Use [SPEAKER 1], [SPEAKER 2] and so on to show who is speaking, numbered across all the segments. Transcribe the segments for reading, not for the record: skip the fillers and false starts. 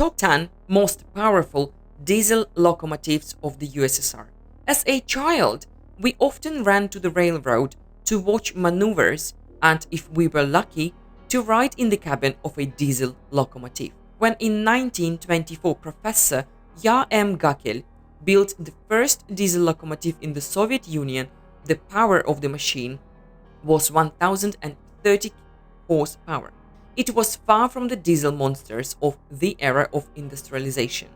[SPEAKER 1] top 10 most powerful diesel locomotives of the USSR. As a child, we often ran to the railroad to watch maneuvers and, if we were lucky, to ride in the cabin of a diesel locomotive. When in 1924 Professor Ya.M. Gakkel built the first diesel locomotive in the Soviet Union, the power of the machine was 1030 horsepower. It was far from the diesel monsters of the era of industrialization.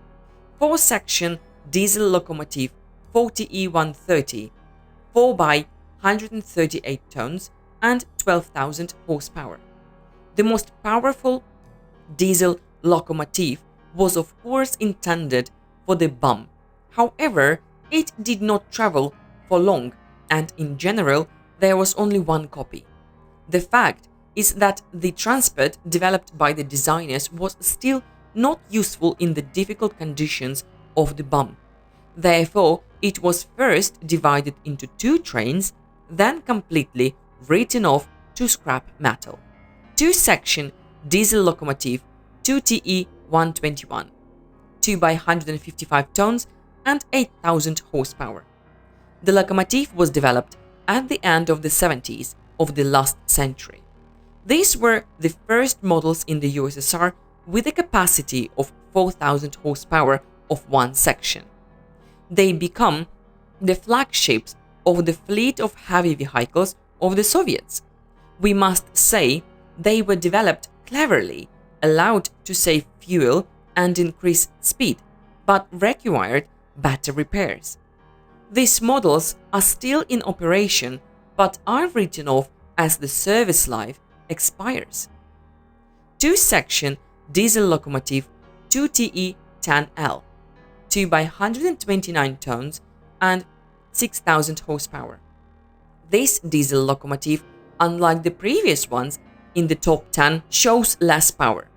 [SPEAKER 1] 4-section diesel locomotive 40E130, 4 by 138 tons and 12,000 horsepower. The most powerful diesel locomotive was of course intended for the BUM. However, it did not travel for long, and in general there was only one copy. The fact is that the transport developed by the designers was still not useful in the difficult conditions of the BUM. Therefore, it was first divided into 2 trains, then completely written off to scrap metal. 2-section diesel locomotive 2TE121, 2 by 155 tons and 8,000 horsepower. The locomotive was developed at the end of the 70s of the last century. These were the first models in the USSR with a capacity of 4,000 horsepower of one section. They become the flagships of the fleet of heavy vehicles of the Soviets. We must say they were developed cleverly, allowed to save fuel and increase speed, but required better repairs. These models are still in operation but are written off as the service life expires. 2-section diesel locomotive 2TE10L, 2 by 129 tons and 6,000 horsepower. This diesel locomotive, unlike the previous ones in the top 10, shows less power,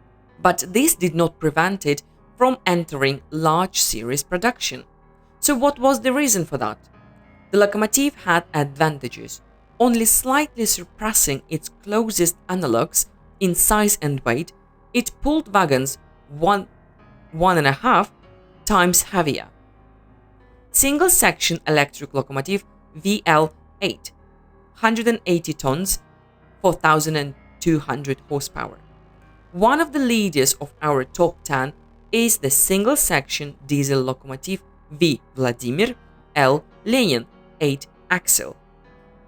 [SPEAKER 1] but this did not prevent it from entering large series production. So what was the reason for that? The locomotive had advantages, only slightly surpassing its closest analogues in size and weight. It pulled wagons 1.5 times heavier. Single-section electric locomotive VL8, 180 tons, 4,200 horsepower. One of the leaders of our top 10 is the single-section diesel locomotive V. Vladimir L. Lenin 8-axle.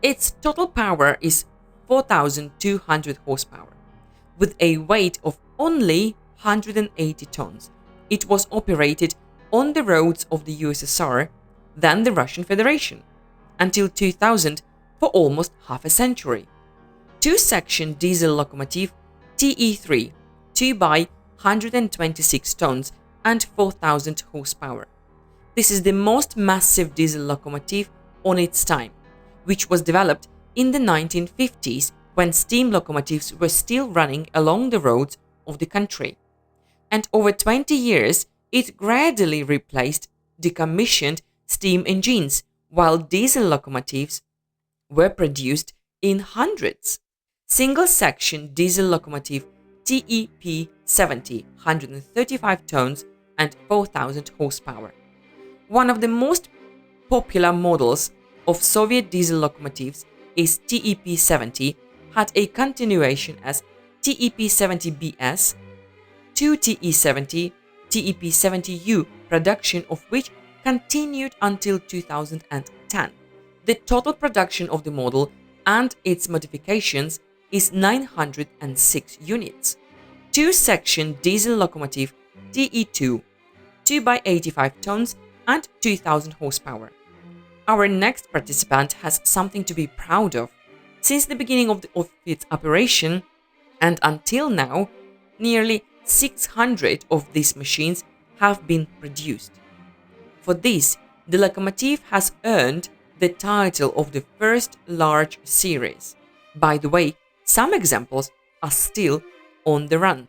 [SPEAKER 1] Its total power is 4,200 horsepower. With a weight of only 180 tons, it was operated on the roads of the USSR, then the Russian Federation, until 2000 for almost half a century. 2-section diesel locomotive TE3, 2 by 126 tons and 4,000 horsepower. This is the most massive diesel locomotive on its time, which was developed in the 1950s when steam locomotives were still running along the roads of the country. And over 20 years, it gradually replaced decommissioned steam engines, while diesel locomotives were produced in hundreds. Single-section diesel locomotive TEP70, 135 tons and 4,000 horsepower. One of the most popular models of Soviet diesel locomotives is TEP70, had a continuation as TEP70BS, 2TE70, TEP70U, production of which continued until 2010. The total production of the model and its modifications is 906 units. 2-section diesel locomotive TE2, 2 by 85 tons and 2,000 horsepower. Our next participant has something to be proud of. Since the beginning of its operation and until now, nearly 600 of these machines have been produced. For this, the locomotive has earned the title of the first large series. By the way, some examples are still on the run.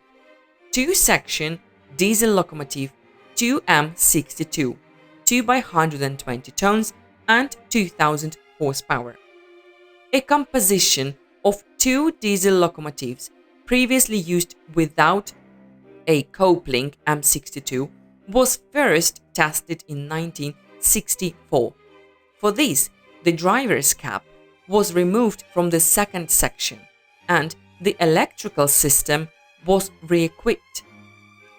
[SPEAKER 1] 2-section diesel locomotive 2M62, 2 by 120 tons and 2,000 horsepower. A composition of 2 diesel locomotives previously used without a coupling M62, was first tested in 1964. For this, the driver's cap was removed from the second section, and the electrical system was re-equipped.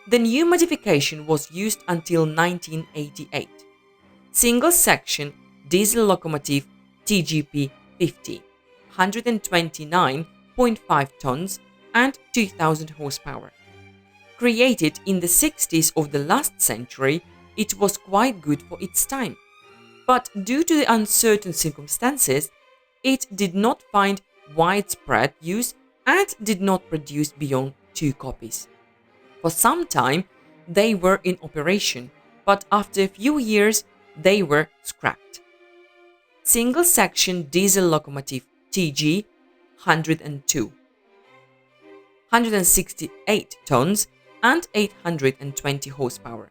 [SPEAKER 1] The new modification was used until 1988. Single-section diesel locomotive TGP 50, 129.5 tons and 2000 horsepower. Created in the 60s of the last century, it was quite good for its time. But due to the uncertain circumstances, it did not find widespread use and did not produce beyond 2 copies. For some time, they were in operation, but after a few years, they were scrapped. Single-section diesel locomotive TG 102, 168 tons and 820 horsepower.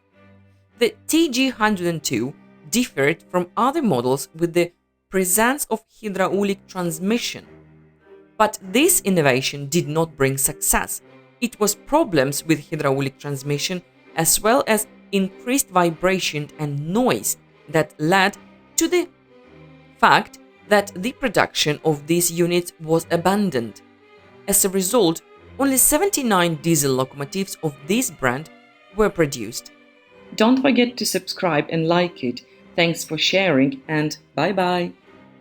[SPEAKER 1] The TG 102 differed from other models with the presence of hydraulic transmission. But this innovation did not bring success. It was problems with hydraulic transmission as well as increased vibration and noise that led to the fact that the production of these units was abandoned. As a result, only 79 diesel locomotives of this brand were produced. Don't forget to subscribe and like it. Thanks for sharing and bye bye.